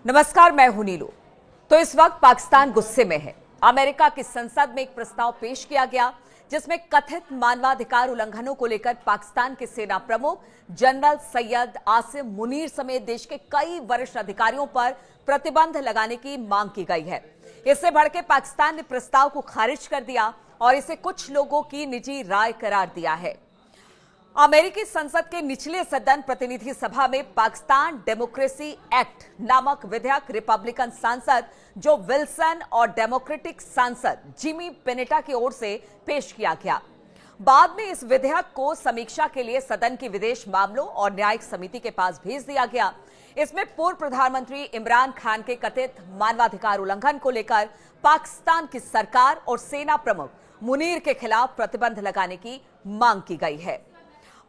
नमस्कार, मैं हूं नीलू। तो इस वक्त पाकिस्तान गुस्से में है। अमेरिका की संसद में एक प्रस्ताव पेश किया गया जिसमें कथित मानवाधिकार उल्लंघनों को लेकर पाकिस्तान के सेना प्रमुख जनरल सैयद आसिम मुनीर समेत देश के कई वरिष्ठ अधिकारियों पर प्रतिबंध लगाने की मांग की गई है। इससे भड़के पाकिस्तान ने प्रस्ताव को खारिज कर दिया और इसे कुछ लोगों की निजी राय करार दिया है। अमेरिकी संसद के निचले सदन प्रतिनिधि सभा में पाकिस्तान डेमोक्रेसी एक्ट नामक विधेयक रिपब्लिकन सांसद जो विल्सन और डेमोक्रेटिक सांसद जिमी पेनेटा की ओर से पेश किया गया। बाद में इस विधेयक को समीक्षा के लिए सदन की विदेश मामलों और न्यायिक समिति के पास भेज दिया गया। इसमें पूर्व प्रधानमंत्री इमरान खान के कथित मानवाधिकार उल्लंघन को लेकर पाकिस्तान की सरकार और सेना प्रमुख मुनीर के खिलाफ प्रतिबंध लगाने की मांग की गई है।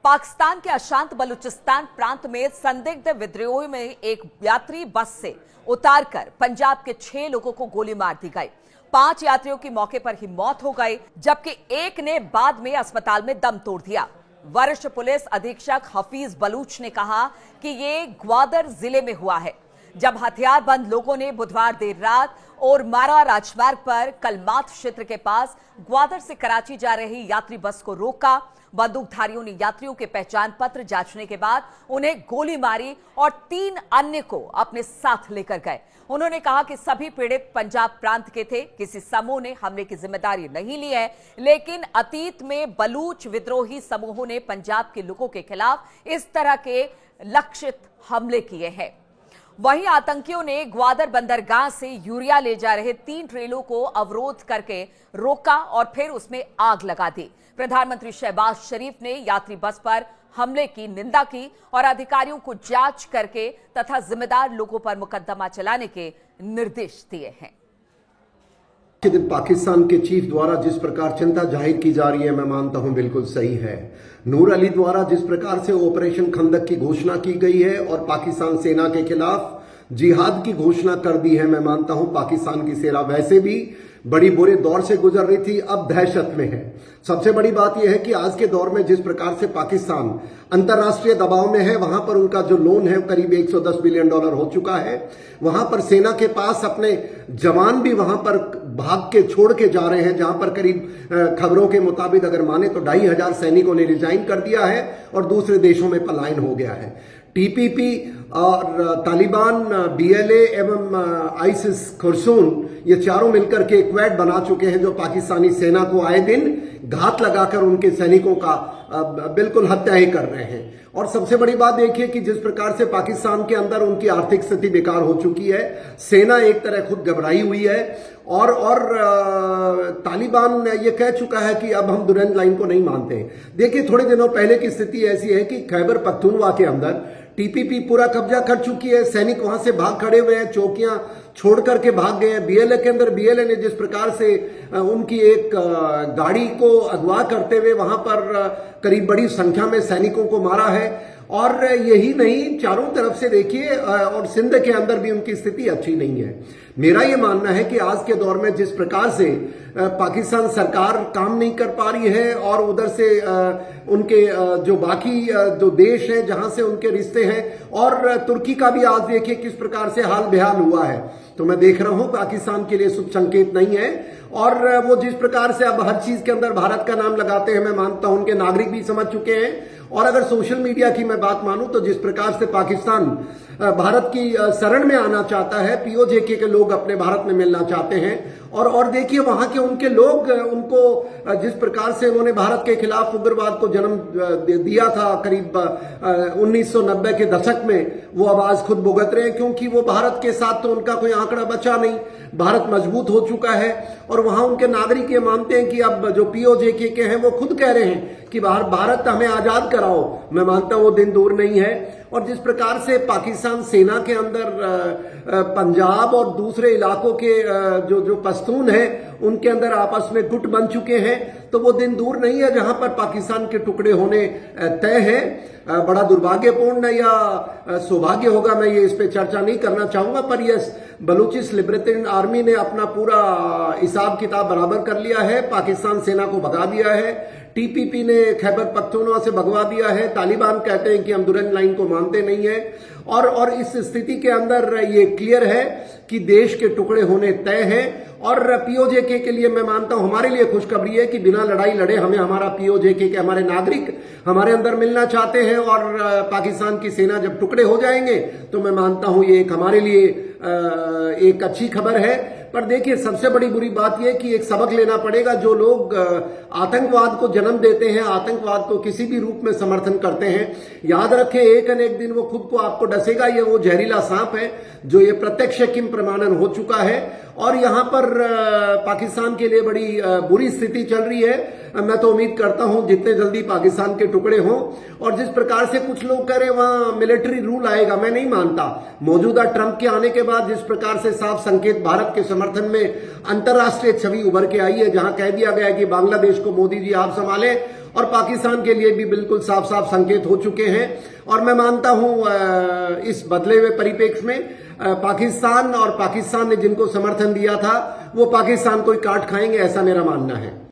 पाकिस्तान के अशांत बलूचिस्तान प्रांत में संदिग्ध विद्रोहियों में एक यात्री बस से उतारकर पंजाब के 6 लोगों को गोली मार दी गई। 5 यात्रियों की मौके पर ही मौत हो गई, जबकि एक ने बाद में अस्पताल में दम तोड़ दिया। वरिष्ठ पुलिस अधीक्षक हफीज बलूच ने कहा कि ये ग्वादर जिले में हुआ है, जब हथियारबंद लोगों ने बुधवार देर रात और मारा राजमार्ग पर कलमात क्षेत्र के पास ग्वादर से कराची जा रही यात्री बस को रोका। बंदूकधारियों ने यात्रियों के पहचान पत्र जांचने के बाद उन्हें गोली मारी और 3 अन्य को अपने साथ लेकर गए। उन्होंने कहा कि सभी पीड़ित पंजाब प्रांत के थे। किसी समूह ने हमले की जिम्मेदारी नहीं ली है, लेकिन अतीत में बलूच विद्रोही समूहों ने पंजाब के लोगों के खिलाफ इस तरह के लक्षित हमले किए हैं। वहीं आतंकियों ने ग्वादर बंदरगाह से यूरिया ले जा रहे 3 ट्रेलों को अवरोध करके रोका और फिर उसमें आग लगा दी। प्रधानमंत्री शहबाज शरीफ ने यात्री बस पर हमले की निंदा की और अधिकारियों को जांच करके तथा जिम्मेदार लोगों पर मुकदमा चलाने के निर्देश दिए हैं। पाकिस्तान के चीफ द्वारा जिस प्रकार चिंता जाहिर की जा रही है, मैं मानता हूं बिल्कुल सही है। नूर अली द्वारा जिस प्रकार से ऑपरेशन खंदक की घोषणा की गई है और पाकिस्तान सेना के खिलाफ जिहाद की घोषणा कर दी है, मैं मानता हूं पाकिस्तान की सेना वैसे भी बड़ी बुरे दौर से गुजर रही थी, अब दहशत में है। सबसे बड़ी बात यह है कि आज के दौर में जिस प्रकार से पाकिस्तान अंतर्राष्ट्रीय दबाव में है, वहां पर उनका जो लोन है करीब $110 बिलियन हो चुका है। वहां पर सेना के पास अपने जवान भी वहां पर भाग के छोड़ के जा रहे हैं, जहां पर करीब खबरों के मुताबिक अगर माने तो 2,500 सैनिकों ने रिजाइन कर दिया है और दूसरे देशों में पलायन हो गया है। टीपीपी और तालिबान, बीएलए एवं आईसिस खुरसून, ये चारों मिलकर के एक क्वेड बना चुके हैं जो पाकिस्तानी सेना को आए दिन घात लगाकर उनके सैनिकों का बिल्कुल हत्या ही कर रहे हैं। और सबसे बड़ी बात देखिए कि जिस प्रकार से पाकिस्तान के अंदर उनकी आर्थिक स्थिति बेकार हो चुकी है, सेना एक तरह खुद घबराई हुई है और तालिबान ये कह चुका है कि अब हम दुरंत लाइन को नहीं मानते। देखिए, थोड़े दिनों पहले की स्थिति ऐसी है कि खैबर पख्तूनख्वा के अंदर टीपीपी पूरा कब्जा कर चुकी है। सैनिक वहां से भाग खड़े हुए हैं, चौकियां छोड़ करके भाग गए हैं। बीएलए के अंदर बीएलए ने जिस प्रकार से उनकी एक गाड़ी को अगवा करते हुए वहां पर करीब बड़ी संख्या में सैनिकों को मारा है। और यही नहीं, चारों तरफ से देखिए, और सिंध के अंदर भी उनकी स्थिति अच्छी नहीं है। मेरा यह मानना है कि आज के दौर में जिस प्रकार से पाकिस्तान सरकार काम नहीं कर पा रही है और उधर से उनके जो बाकी जो देश हैं जहां से उनके रिश्ते हैं, और तुर्की का भी आज देखिए किस प्रकार से हाल बेहाल हुआ है, तो मैं देख रहा हूं पाकिस्तान के लिए शुभ संकेत नहीं है। और वो जिस प्रकार से अब हर चीज के अंदर भारत का नाम लगाते हैं, मैं मानता हूं उनके नागरिक भी समझ चुके हैं। और अगर सोशल मीडिया की मैं बात मानूं तो जिस प्रकार से पाकिस्तान भारत की शरण में आना चाहता है, पीओजेके के लोग अपने भारत में मिलना चाहते हैं। और देखिए वहां के उनके लोग उनको जिस प्रकार से उन्होंने भारत के खिलाफ उग्रवाद को जन्म दिया था करीब 1990 के दशक में, वो अब आज खुद भुगत रहे हैं, क्योंकि वो भारत के साथ तो उनका कोई आंकड़ा बचा नहीं। भारत मजबूत हो चुका है और वहां उनके नागरिक ये मानते हैं कि अब जो पीओजेके के हैं वो खुद कह रहे हैं कि भारत हमें आजाद कराओ। मैं मानता हूं वो दिन दूर नहीं है। और जिस प्रकार से पाकिस्तान सेना के अंदर पंजाब और दूसरे इलाकों के जो पश्तून हैं उनके अंदर आपस में गुट बन चुके हैं, तो वो दिन दूर नहीं है जहां पर पाकिस्तान के टुकड़े होने तय हैं। बड़ा दुर्भाग्यपूर्ण या सौभाग्य होगा, मैं ये इस पे चर्चा नहीं करना चाहूंगा, पर यस, बलूचिस लिबरेशन आर्मी ने अपना पूरा हिसाब किताब बराबर कर लिया है, पाकिस्तान सेना को भगा दिया है। टीपीपी ने खैबर पख्तूनख्वा से भगवा दिया है, तालिबान कहते हैं कि हम दुरंत लाइन को मानते नहीं है, और इस स्थिति के अंदर ये क्लियर है कि देश के टुकड़े होने तय हैं। और पीओजेके के लिए मैं मानता हूं हमारे लिए खुशखबरी है कि बिना लड़ाई लड़े हमें हमारा पीओजेके के हमारे नागरिक हमारे अंदर मिलना चाहते हैं, और पाकिस्तान की सेना जब टुकड़े हो जाएंगे तो मैं मानता हूं ये एक हमारे लिए एक अच्छी खबर है। पर देखिए, सबसे बड़ी बुरी बात यह कि एक सबक लेना पड़ेगा, जो लोग आतंकवाद को जन्म देते हैं, आतंकवाद को किसी भी रूप में समर्थन करते हैं, याद रखें एक न एक दिन वो खुद को आपको डसेगा। ये वो जहरीला सांप है जो ये प्रत्यक्ष किम प्रमाणन हो चुका है, और यहां पर पाकिस्तान के लिए बड़ी बुरी स्थिति चल रही है। मैं तो उम्मीद करता हूं जितने जल्दी पाकिस्तान के टुकड़े हों, और जिस प्रकार से कुछ लोग कह रहे वहां मिलिट्री रूल आएगा, मैं नहीं मानता। मौजूदा ट्रंप के आने के बाद जिस प्रकार से साफ संकेत भारत के समर्थन में अंतर्राष्ट्रीय छवि उभर के आई है, जहां कह दिया गया है कि बांग्लादेश को मोदी जी आप संभालें, और पाकिस्तान के लिए भी बिल्कुल साफ साफ संकेत हो चुके हैं। और मैं मानता हूं इस बदले हुए परिप्रेक्ष्य में पाकिस्तान और पाकिस्तान ने जिनको समर्थन दिया था वो पाकिस्तान को ही काट खाएंगे, ऐसा मेरा मानना है।